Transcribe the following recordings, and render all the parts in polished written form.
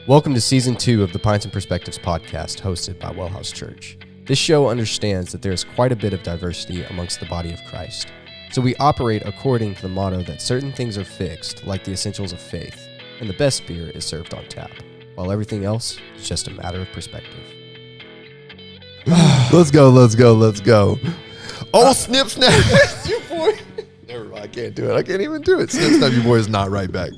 Welcome to Season 2 of the Pints and Perspectives podcast hosted by WellHouse Church. This show understands that there is quite a bit of diversity amongst the body of Christ. So we operate according to the motto that certain things are fixed, like the essentials of faith, and the best beer is served on tap, while everything else is just a matter of perspective. Let's go. Oh, snip, snap. You boy. Never mind. I can't do it. I can't even do it. Snip, snap, your boy is not right back.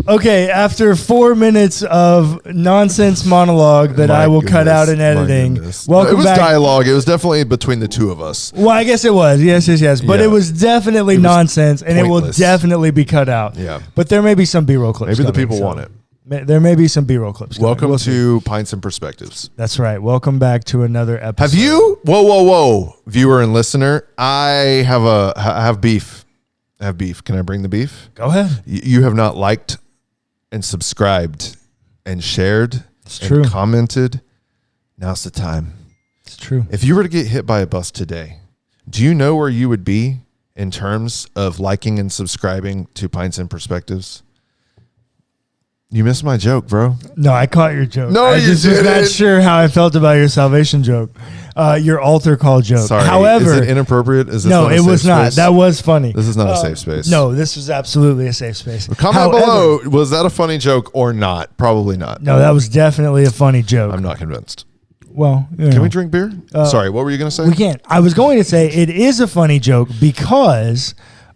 Okay, after 4 minutes of nonsense monologue that I will cut out in editing. Welcome It was back. dialogue. It was definitely between the two of us. Well, I guess it was. Yes. But Yeah. it was definitely nonsense, and pointless. it will definitely be cut out. Yeah. But there may be some B-roll clips. Maybe the coming, people so want it. There may be some B-roll clips. coming. Welcome We'll see. to Pints and Perspectives. That's right. Welcome back to another episode. Have you? Whoa, viewer and listener. I have beef. Can I bring the beef? Go ahead. You have not liked and subscribed and shared It's and true. commented. Now's the time. It's true. If you were to get hit by a bus today, do you know where you would be in terms of liking and subscribing to Pints and Perspectives? You missed my joke, bro. No, I caught your joke. No, I you just was not didn't. sure how I felt about your salvation joke, your altar call joke. Sorry. However, is it inappropriate? Is this no, not a it safe was not. space? That was funny. This is not a safe space. No, this was absolutely a safe space. Comment below. Was that a funny joke or not? Probably not. No, that was definitely a funny joke. I'm not convinced. Well, Can we drink beer? Sorry, what were you going to say? We can't. I was going to say it is a funny joke because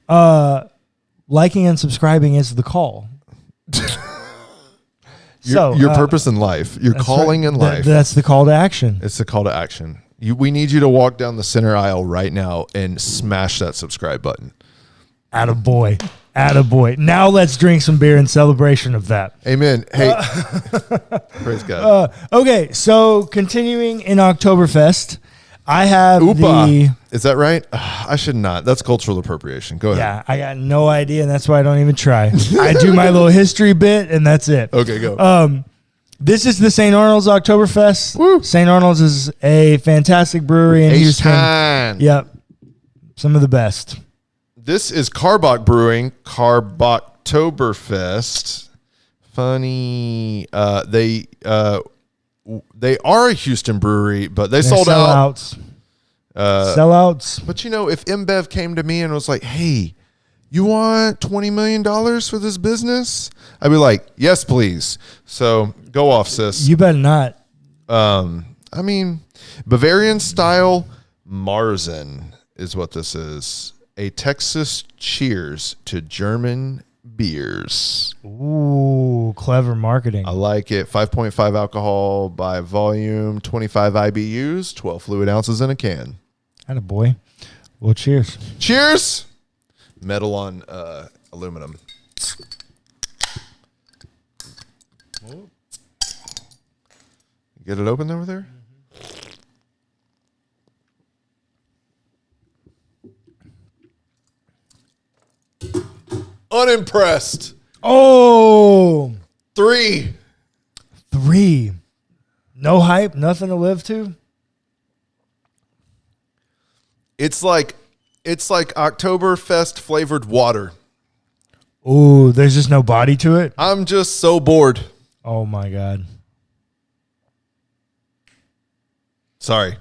liking and subscribing is the call. Your purpose in life, your calling in life. That's the call to action. It's the call to action. We need you to walk down the center aisle right now and smash that subscribe button. Attaboy. Now let's drink some beer in celebration of that. Amen. Hey, praise God. Okay, so continuing in Oktoberfest, I have Oopa. Is that right? I should not. That's cultural appropriation. Go ahead. Yeah, I got no idea, and that's why I don't even try. I do my little history bit, and that's it. Okay, go. This is the St. Arnold's Oktoberfest. Woo. St. Arnold's is a fantastic brewery in Houston. H-Time. Yep, some of the best. This is Karbach Brewing, Karbachtoberfest. Funny. They are a Houston brewery, but they sold out. Sellouts. But if InBev came to me and was like, "Hey, you want $20 million for this business?" I'd be like, "Yes, please." So go off, sis. You better not. Bavarian style Marzen is what this is. A Texas cheers to German beers. Ooh, clever marketing. I like it. 5.5 alcohol by volume, 25 IBUs, 12 fluid ounces in a can. Attaboy. Well, cheers. Cheers. Metal on aluminum. Get it open over there? Unimpressed. Oh, 3. 3. No hype, nothing to live to. It's like Oktoberfest flavored water. Ooh, there's just no body to it. I'm just so bored. Oh my God. Sorry.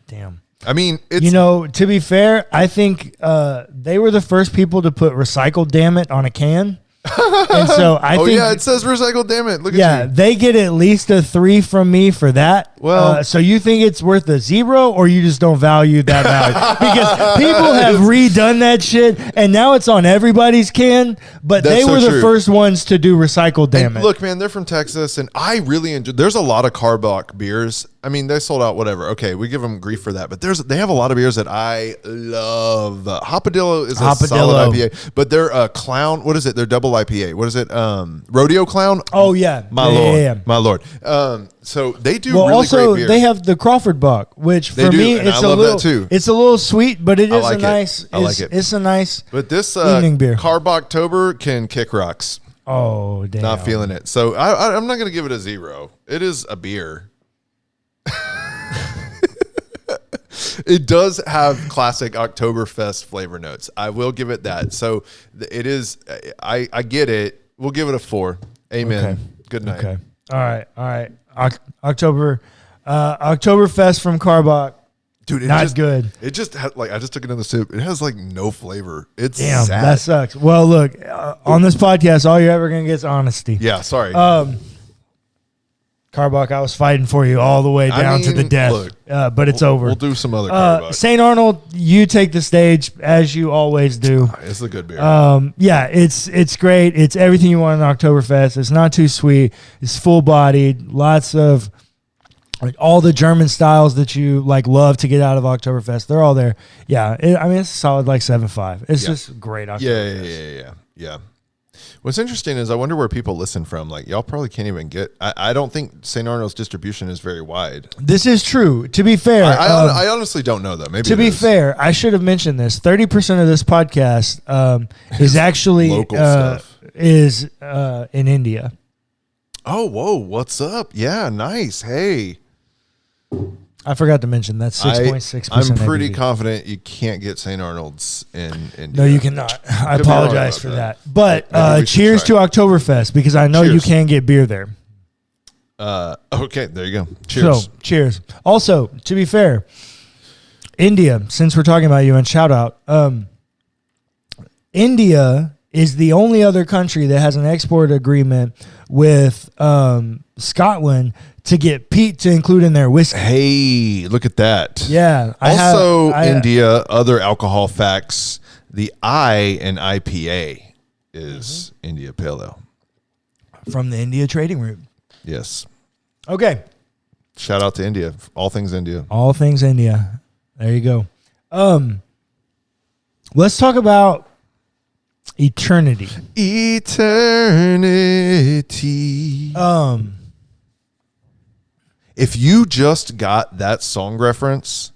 Damn. I mean, it's to be fair, I think they were the first people to put recycled damn it on a can. And so I think it says recycled, damn it. Look at you. they get at least a 3 from me for that. Well, so you think it's worth a 0 or you just don't value that value? Because people have redone that shit and now it's on everybody's can, but That's they so were the true. first ones to do recycled damn it. Look, man, they're from Texas, and I really enjoy. There's a lot of Karbach beers. I mean, they sold out. Whatever. Okay, we give them grief for that, but they have a lot of beers that I love. Hopadillo is a solid IPA, but they're a clown. What is it? They're double IPA. What is it? Rodeo Clown. Oh yeah, my lord, my lord. So they do really also great beer. they have the Crawford Buck, which for me and it's I love a little that too. It's a little sweet, but it is like a nice. I like it. It's a nice. But this evening beer. Karbachtober can kick rocks. Oh damn! Not feeling it. So I'm not going to give it a 0. It is a beer. It does have classic Oktoberfest flavor notes. I will give it that. So it is. I get it. We'll give it a 4. Amen. Okay. Good night. Okay. All right. Oktoberfest from Karbach. Dude, not good. It just had, like, I just took another sip. It has like no flavor. It's Damn, sad. that sucks. Well, look, on this podcast, all you're ever gonna get is honesty. Yeah, sorry. Karbach, I was fighting for you all the way down to the death, look, but it's over. We'll do some other Karbach. St. Arnold, you take the stage as you always do. It's a good beer. Yeah, it's great. It's everything you want in Oktoberfest. It's not too sweet. It's full bodied. Lots of like all the German styles that you like love to get out of Oktoberfest. They're all there. Yeah, it's a solid like 7.5. It's just great Oktoberfest. Yeah. What's interesting is I wonder where people listen from. Like, y'all probably can't even get. I don't think St. Arnold's distribution is very wide. This is true. To be fair, I honestly don't know though. Maybe to be fair, I should have mentioned this. 30% of this podcast is actually local stuff. Is in India. Oh, whoa! What's up? Yeah, nice. Hey, I forgot to mention that's 6.6%. I'm pretty ABV. confident you can't get St. Arnold's in India. No, you cannot. I Could be wrong apologize about for that. that. But we should cheers to try. Oktoberfest because I know you Cheers. can get beer there. Okay, there you go. Cheers. So, cheers. Also, to be fair, India, since we're talking about you, and shout out, India is the only other country that has an export agreement with Scotland to get peat to include in their whiskey. Hey, look at that. Yeah. India, other alcohol facts. The I in IPA is India Pale Ale. From the India trading route. Yes. Okay. Shout out to India. All things India. All things India. There you go. Let's talk about eternity. Eternity. If you just got that song reference,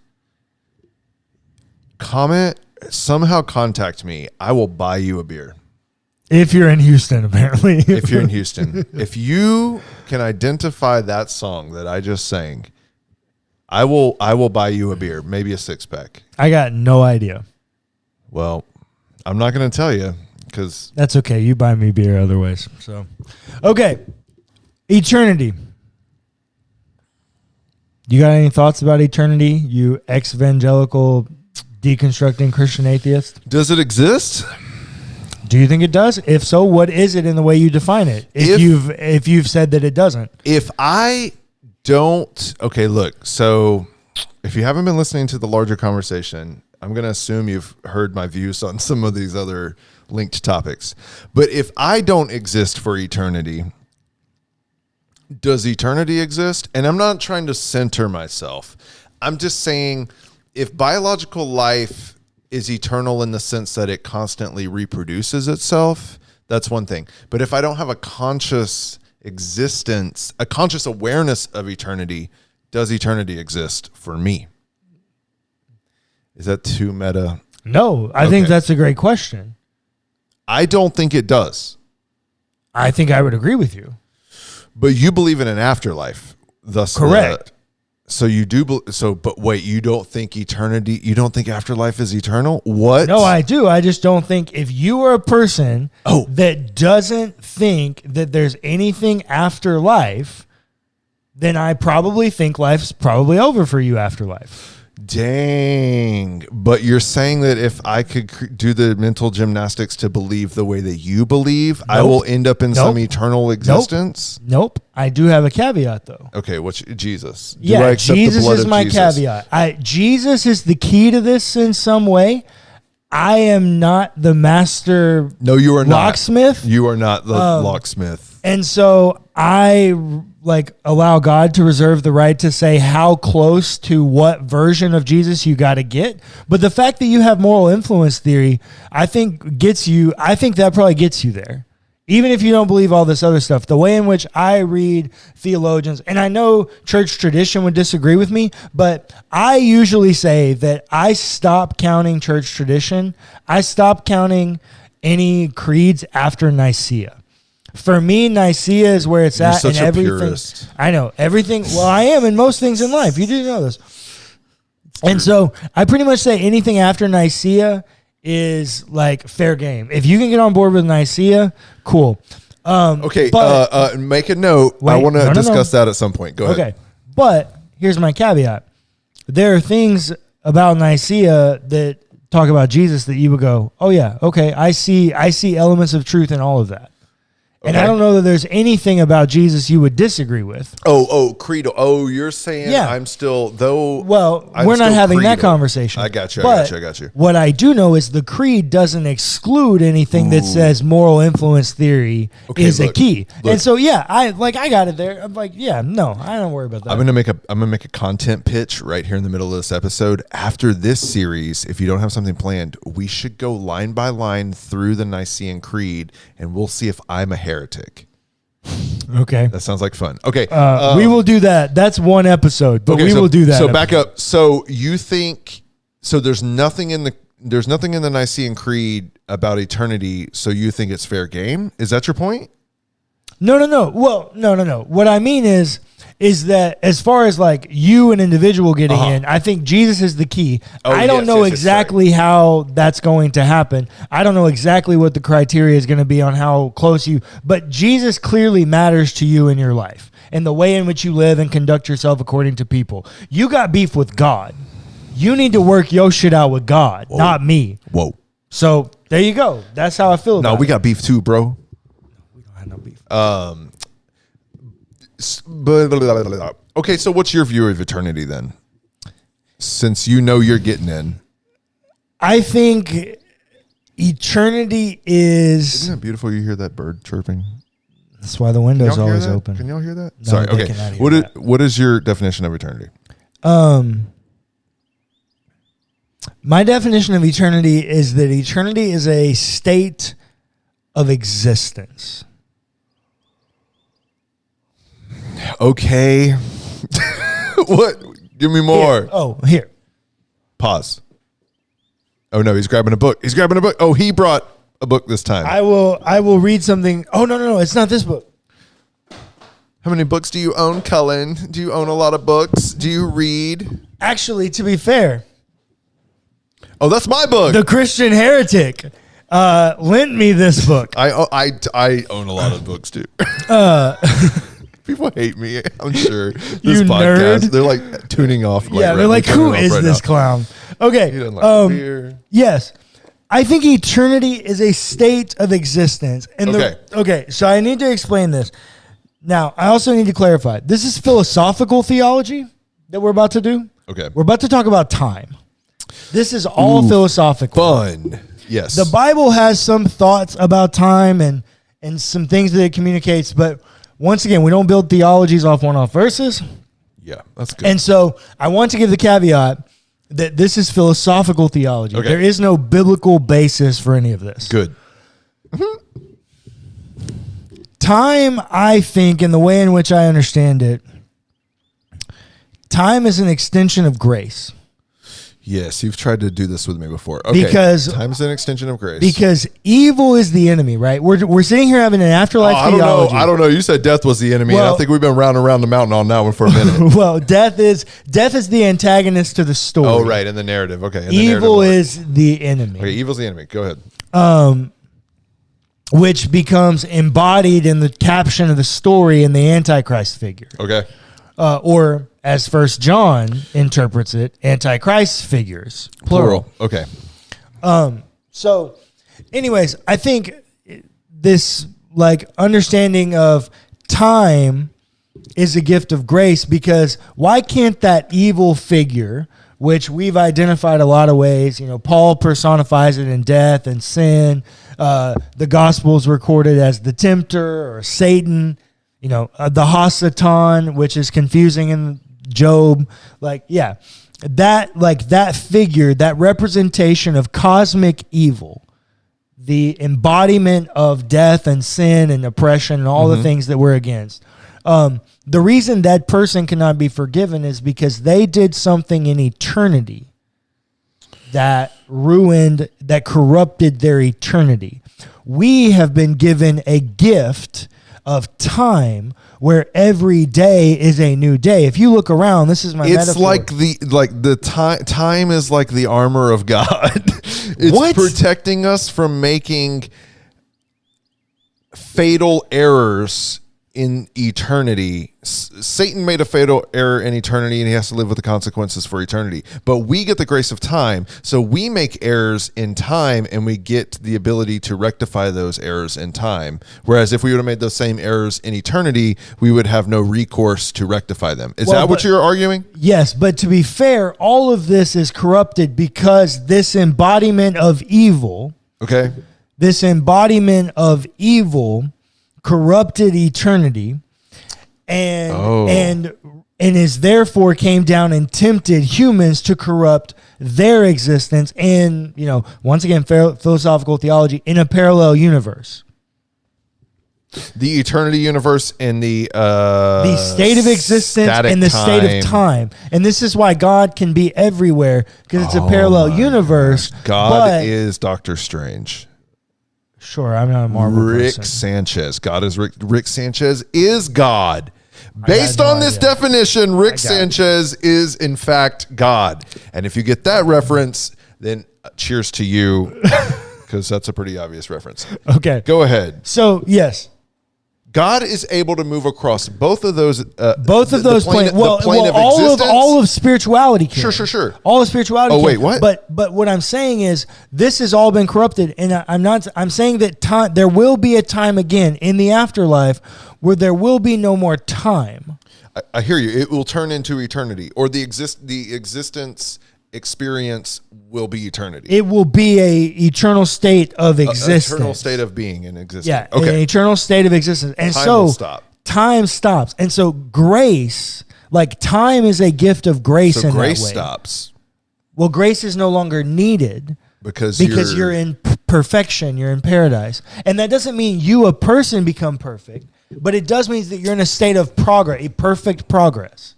somehow contact me. I will buy you a beer. If you're in Houston, apparently. If you're in Houston. If you can identify that song that I just sang, I will buy you a beer, maybe a 6-pack. I got no idea. Well, I'm not going to tell you because That's okay. You buy me beer otherwise. So, okay. Eternity. You got any thoughts about eternity, you ex-evangelical deconstructing Christian atheist? does it exist? Do you think it does? If so, what is it in the way you define it? If you've said that it doesn't. If I don't, okay, look, so if you haven't been listening to the larger conversation, I'm going to assume you've heard my views on some of these other linked topics. But if I don't exist for eternity, does eternity exist? And I'm not trying to center myself. I'm just saying if biological life is eternal in the sense that it constantly reproduces itself, that's one thing. But if I don't have a conscious existence, a conscious awareness of eternity, does eternity exist for me? Is that too meta? No, I think that's a great question. I don't think it does. I think I would agree with you. But you believe in an afterlife. Thus, correct. So you do. But wait, you don't think eternity? You don't think afterlife is eternal? What? No, I do. I just don't think if you are a person that doesn't think that there's anything after life, then I probably think life's probably over for you after life. Dang. But you're saying that if I could do the mental gymnastics to believe the way that you believe, I will end up in some eternal existence? Nope. I do have a caveat, though. Okay, what's Jesus? Do Yeah, I accept Jesus the blood is of my Jesus? caveat. Jesus is the key to this in some way. I am not the master No, you are locksmith. not. You are not the locksmith. And so I allow God to reserve the right to say how close to what version of Jesus you got to get. But the fact that you have moral influence theory, I think that probably gets you there. Even if you don't believe all this other stuff, the way in which I read theologians, and I know church tradition would disagree with me, but I usually say that I stop counting church tradition. I stop counting any creeds after Nicaea. For me, Nicaea is where it's at, such and a everything. purist. I know everything. Well, I am in most things in life. You do know this, and so I pretty much say anything after Nicaea is like fair game. If you can get on board with Nicaea, cool. Okay, make a note. I want to discuss that at some point. Go ahead. Okay, but here's my caveat. There are things about Nicaea that talk about Jesus that you would go, oh yeah, okay, I see elements of truth in all of that. And I don't know that there's anything about Jesus you would disagree with. Credo. Oh, you're saying I'm still, though. Well, we're not having that conversation. I got you. What I do know is the creed doesn't exclude anything that says moral influence theory is a key. And so, I got it there. I'm like, no, I don't worry about that. I'm gonna make a content pitch right here in the middle of this episode. After this series, if you don't have something planned, we should go line by line through the Nicene Creed, and we'll see if I'm a heretic. Okay. That sounds like fun. Okay. We will do that. That's one episode, but we will do that. So back up. So you think, there's nothing in the Nicene Creed about eternity, so you think it's fair game? Is that your point? No. Well, no. What I mean is that as far as like you an individual getting in, I think Jesus is the key. I don't know exactly how that's going to happen. I don't know exactly what the criteria is going to be on how close but Jesus clearly matters to you in your life and the way in which you live and conduct yourself according to people. You got beef with God. You need to work your shit out with God, not me. Whoa. So there you go. That's how I feel about it. No, we got beef too, bro. We don't have no beef. Okay, so what's your view of eternity then? Since you know you're getting in. I think eternity is... Isn't it beautiful you hear that bird chirping? That's why the window's always open. Can y'all hear that? No, Sorry, okay. What is your definition of eternity? My definition of eternity is that eternity is a state of existence. Okay. What? Give me more. Here. Pause. Oh no, he's grabbing a book. Oh, he brought a book this time. I will read something. Oh no, it's not this book. How many books do you own, Cullen? Do you own a lot of books? Do you read? Actually, to be fair. Oh, that's my book. The Christian Heretic lent me this book. I own a lot of books too. People hate me, I'm sure. This podcast, nerd. they're like tuning off. They're like, who is this clown? Okay. He doesn't like beer. Yes. I think eternity is a state of existence. And so I need to explain this. Now, I also need to clarify. This is philosophical theology that we're about to do. Okay. We're about to talk about time. This is all philosophical. Fun. Yes. The Bible has some thoughts about time and some things that it communicates, but once again, we don't build theologies off one-off verses. Yeah, that's good. And so I want to give the caveat that this is philosophical theology. Okay. There is no biblical basis for any of this. Good. Time, I think, in the way in which I understand it, time is an extension of grace. Yes, you've tried to do this with me before. Okay. Because time's an extension of grace. Because evil is the enemy, right? We're sitting here having an afterlife theology. I don't know. You said death was the enemy, and I think we've been round and round the mountain on that one for a minute. Well, death is the antagonist to the story. Oh, right, in the narrative. Okay. Evil is the enemy. Okay, evil's the enemy. Go ahead. Which becomes embodied in the caption of the story in the Antichrist figure. Okay. Or as 1 John interprets it, Antichrist figures, plural. Okay. So anyways, I think this understanding of time is a gift of grace, because why can't that evil figure, which we've identified a lot of ways, Paul personifies it in death and sin, the Gospels recorded as the tempter or Satan, the Hasatan, which is confusing in Job, that figure, that representation of cosmic evil, the embodiment of death and sin and oppression and all the things that we're against. The reason that person cannot be forgiven is because they did something in eternity that corrupted their eternity. We have been given a gift of time where every day is a new day. If you look around, this is my metaphor. It's time is like the armor of God. It's protecting us from making fatal errors in eternity. Satan made a fatal error in eternity, and he has to live with the consequences for eternity. But we get the grace of time, so we make errors in time, and we get the ability to rectify those errors in time. Whereas if we would have made those same errors in eternity, we would have no recourse to rectify them. Is that what you're arguing? Yes, but to be fair, all of this is corrupted because this embodiment of evil, this embodiment of evil corrupted eternity and is therefore came down and tempted humans to corrupt their existence in, once again, philosophical theology, in a parallel universe. The eternity universe and the state of existence and the state of time. And this is why God can be everywhere, because it's a parallel universe. God is Doctor Strange. Sure, I'm not a Marvel person. Sanchez. God is Rick Sanchez is God. Based on this definition, Rick Sanchez is in fact God. And if you get that reference, then cheers to you, because that's a pretty obvious reference. Okay. Go ahead. So, yes. God is able to move across both of those planes. Well, all of spirituality can. Sure. All of spirituality can. Wait, what? But what I'm saying is this has all been corrupted, and I'm saying that there will be a time again in the afterlife where there will be no more time. I hear you. It will turn into eternity, or the existence experience will be eternity. It will be a eternal state of existence. Eternal state of being and existence. Yeah, an eternal state of existence. And time stops. And so grace, like time is a gift of grace in grace that way. Stops. Well, grace is no longer needed because you're in perfection, you're in paradise. And that doesn't mean you, a person, become perfect, but it does mean that you're in a state of progress, a perfect progress.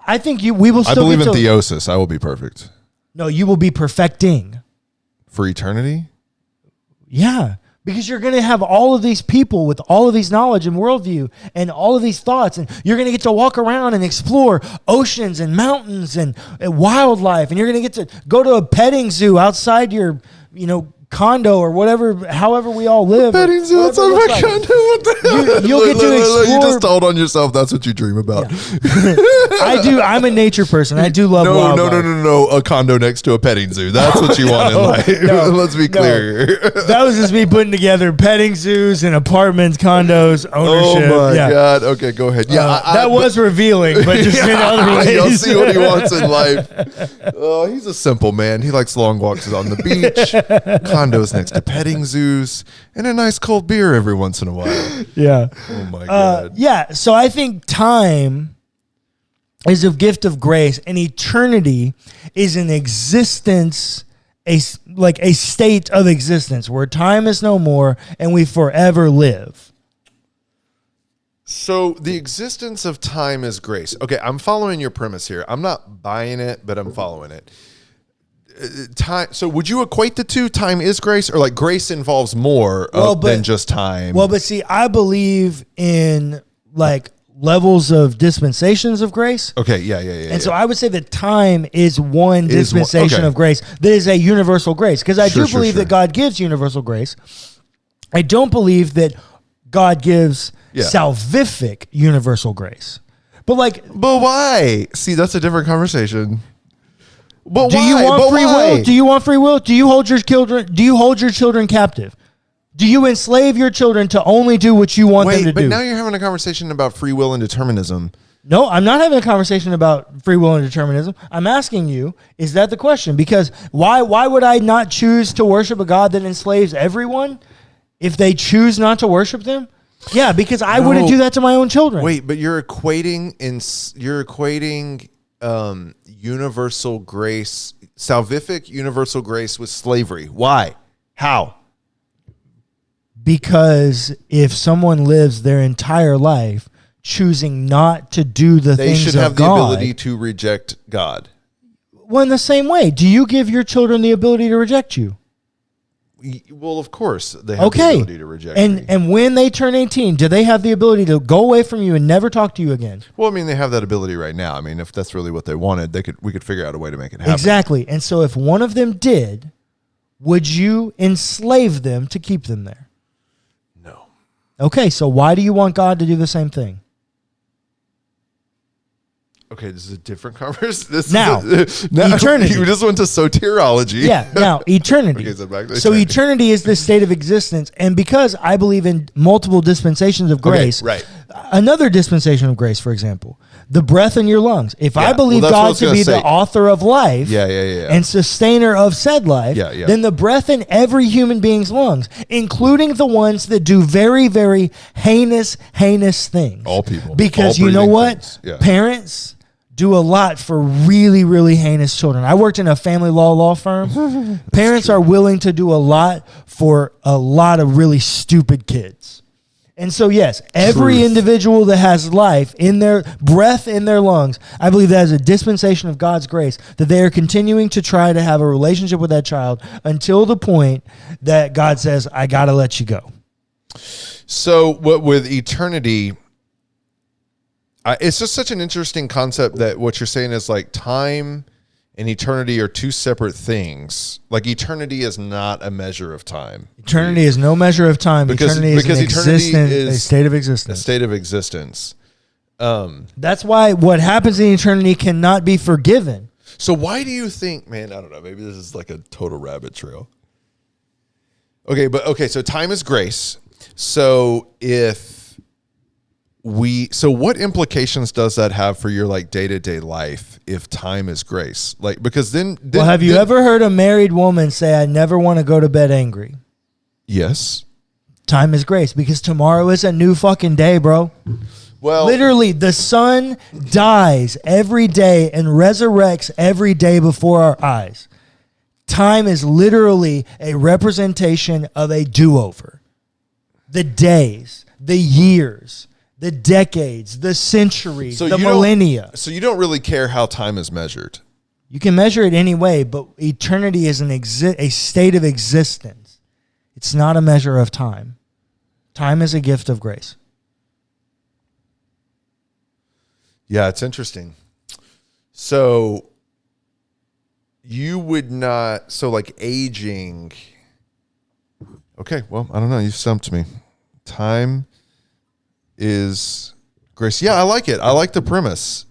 I think we will still. I believe in theosis. I will be perfect. No, you will be perfecting for eternity. Yeah, because you're going to have all of these people with all of these knowledge and worldview and all of these thoughts, and you're going to get to walk around and explore oceans and mountains and wildlife, and you're going to get to go to a petting zoo outside your, condo or whatever, however we all live. Petting zoo outside my condo. What the hell? You'll get to explore. You just told on yourself. That's what you dream about. Yeah. I do. I'm a nature person. I do love wildlife. No. A condo next to a petting zoo. That's what you want in life. Let's be clear. That was just me putting together petting zoos and apartments, condos, ownership. Oh my God. Okay, go ahead. Yeah, that was revealing, but just in other ways. You'll see what he wants in life. Oh, he's a simple man. He likes long walks on the beach, condos next to petting zoos, and a nice cold beer every once in a while. Yeah. Oh my God. Yeah. So I think time is a gift of grace, and eternity is an existence, a state of existence where time is no more and we forever live. So the existence of time is grace. Okay, I'm following your premise here. I'm not buying it, but I'm following it. Time. So would you equate the two? Time is grace, or like grace involves more than just time? Well, but see, I believe in like levels of dispensations of grace. Okay, yeah. And so I would say that time is one dispensation of grace that is a universal grace, because I do believe that God gives universal grace. I don't believe that God gives salvific universal grace. But why? See, that's a different conversation. But do you want free will? Do you want free will? Do you hold your children? Do you hold your children captive? Do you enslave your children to only do what you want them to do? But now you're having a conversation about free will and determinism. No, I'm not having a conversation about free will and determinism. I'm asking you, is that the question? Because why would I not choose to worship a God that enslaves everyone if they choose not to worship them? Yeah, because I wouldn't do that to my own children. Wait, but you're equating universal grace, salvific universal grace with slavery. Why? How? Because if someone lives their entire life choosing not to do the things of God, they should have the ability to reject God. Well, in the same way, do you give your children the ability to reject you? Well, of course, they have the ability to reject me. And when they turn 18, do they have the ability to go away from you and never talk to you again? Well, I mean, they have that ability right now. I mean, if that's really what they wanted, we could figure out a way to make it happen. Exactly. And so if one of them did, would you enslave them to keep them there? No. Okay, so why do you want God to do the same thing? Okay, this is a different conversation. Now, eternity. You just went to soteriology. Yeah, now, eternity. Okay, so back to So eternity is this state of existence. And because I believe in multiple dispensations of grace, Okay, right. Another dispensation of grace, for example, the breath in your lungs. If I believe that's what I God was to gonna be say. the author of life Yeah. and sustainer of said life, then the breath in every human being's lungs, including the ones that do very, very heinous things. All people. Because all you know breathing what? things. Yeah. Parents do a lot for really, really heinous children. I worked in a family law firm. Parents are willing to do a lot for a lot of really stupid kids. And so, yes, every individual that has life in their breath in their lungs, I believe that is a dispensation of God's grace, that they are continuing to try to have a relationship with that child until the point that God says, I got to let you go. So what with eternity, it's just such an interesting concept that what you're saying is like time and eternity are two separate things. Like eternity is not a measure of time. Eternity is no measure of time. Eternity is a state of existence. A state of existence. That's why what happens in eternity cannot be forgiven. So why do you think, man, I don't know, maybe this is like a total rabbit trail. Okay, so time is grace. So what implications does that have for your like day-to-day life if time is grace? Like, because then have you ever heard a married woman say, I never want to go to bed angry? Yes. Time is grace, because tomorrow is a new fucking day, bro. Well, literally, the sun dies every day and resurrects every day before our eyes. Time is literally a representation of a do-over. The days, the years, the decades, the centuries, the millennia. So you don't really care how time is measured. You can measure it any way, but eternity is a state of existence. It's not a measure of time. Time is a gift of grace. Yeah, it's interesting. So you would not, so like aging. Okay, well, I don't know. You stumped me. Time is grace. Yeah, I like it. I like the premise.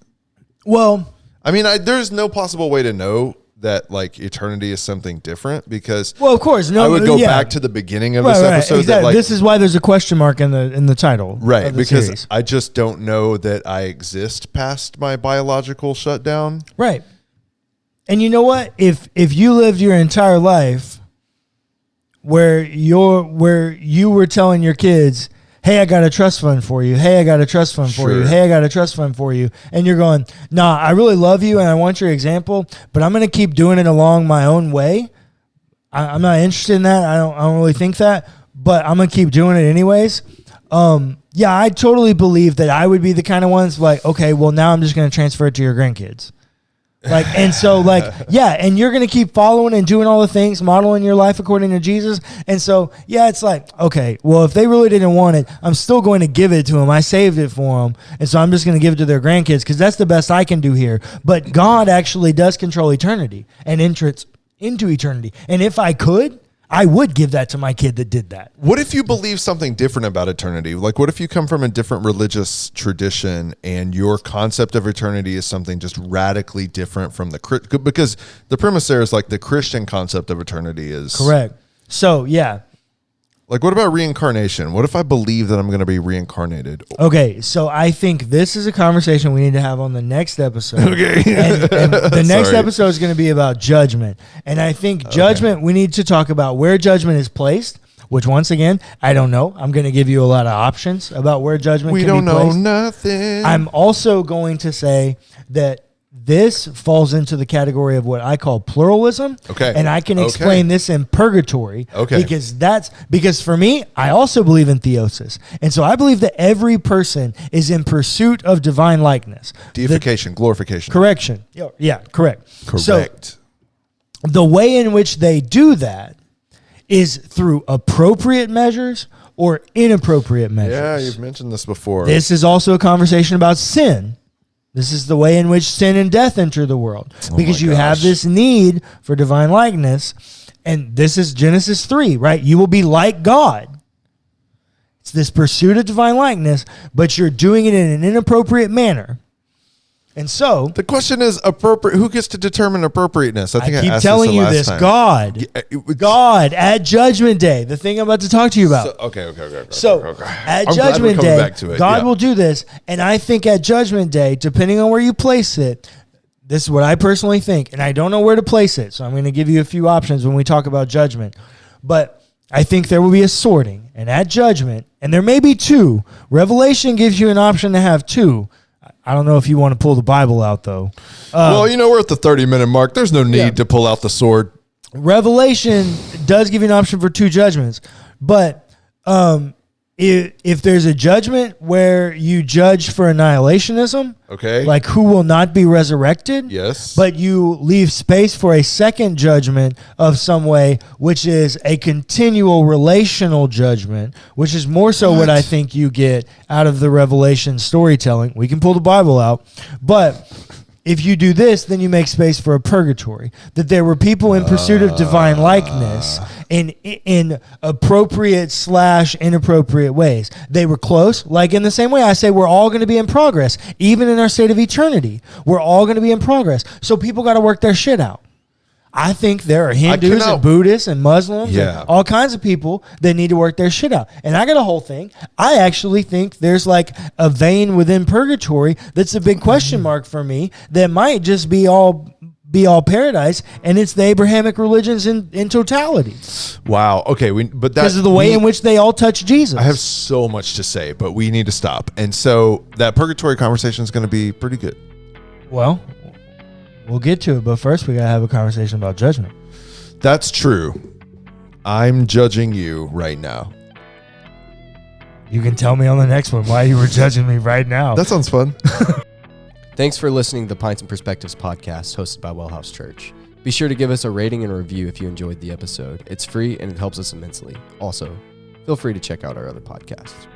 Well, I mean, there's no possible way to know that like eternity is something different, because of course, no. I would go back to the beginning of this episode. Exactly. That, like, this is why there's a question mark in the title, right? Of the because series. I just don't know that I exist past my biological shutdown. Right. And you know what? If you lived your entire life where you were telling your kids, hey, I got a trust fund for you. Hey, I got a trust fund for you. Hey, I got a trust fund for you. And you're going, nah, I really love you and I want your example, but I'm going to keep doing it along my own way. I'm not interested in that. I don't really think that, but I'm going to keep doing it anyways. Yeah, I totally believe that I would be the kind of ones like, okay, well, now I'm just going to transfer it to your grandkids. Like, and so like, yeah, and you're going to keep following and doing all the things, modeling your life according to Jesus. And so, yeah, it's like, okay, well, if they really didn't want it, I'm still going to give it to them. I saved it for them. And so I'm just going to give it to their grandkids because that's the best I can do here. But God actually does control eternity and entrance into eternity. And if I could, I would give that to my kid that did that. What if you believe something different about eternity? Like, what if you come from a different religious tradition and your concept of eternity is something just radically different from because the premise there is like the Christian concept of eternity is correct. So, yeah. Like, what about reincarnation? What if I believe that I'm going to be reincarnated? Okay, so I think this is a conversation we need to have on the next episode. Okay. And the next episode is going to be about judgment. And I think judgment, we need to talk about where judgment is placed, which once again, I don't know. I'm going to give you a lot of options about where judgment can be placed. We don't know nothing. I'm also going to say that this falls into the category of what I call pluralism. Okay. And I can explain this in Purgatory. Okay. Because for me, I also believe in theosis. And so I believe that every person is in pursuit of divine likeness. Deification, glorification. Correction. Yeah, correct. Correct. So the way in which they do that is through appropriate measures or inappropriate measures. Yeah, you've mentioned this before. This is also a conversation about sin. This is the way in which sin and death enter the world. Because you have this need for divine likeness. And this is Genesis 3, right? You will be like God. It's this pursuit of divine likeness, but you're doing it in an inappropriate manner. And so the question is appropriate. Who gets to determine appropriateness? I think I keep asked telling this you last this. time. God, God at Judgment Day, the thing I'm about to talk to you about. Okay. At I'm Judgment glad we're coming Day, back to it. God will do this. And I think at Judgment Day, depending on where you place it, this is what I personally think. And I don't know where to place it. So I'm going to give you a few options when we talk about judgment. But I think there will be a sorting. And at Judgment, and there may be two. Revelation gives you an option to have two. I don't know if you want to pull the Bible out, though. Well, we're at the 30-minute mark. There's no need to pull out the sword. Revelation does give you an option for two judgments. But if there's a judgment where you judge for annihilationism, Okay. like who will not be resurrected, Yes. but you leave space for a second judgment of some way, which is a continual relational judgment, which is more so what I think you get out of the Revelation storytelling. We can pull the Bible out, but if you do this, then you make space for a purgatory. That there were people in pursuit of divine likeness in appropriate / inappropriate ways. They were close, like in the same way I say we're all going to be in progress, even in our state of eternity. We're all going to be in progress. So people got to work their shit out. I think there are Hindus and Buddhists and Muslims and all kinds of people that need to work their shit out. And I got a whole thing. I actually think there's like a vein within purgatory that's a big question mark for me that might just be all paradise, and it's the Abrahamic religions in totality. Wow. Okay. Because of the way in which they all touch Jesus. I have so much to say, but we need to stop. And so that purgatory conversation is going to be pretty good. Well, we'll get to it, but first we got to have a conversation about judgment. That's true. I'm judging you right now. You can tell me on the next one why you were judging me right now. That sounds fun. Thanks for listening to the Pints and Perspectives podcast hosted by WellHouse Church. Be sure to give us a rating and a review if you enjoyed the episode. It's free and it helps us immensely. Also, feel free to check out our other podcasts.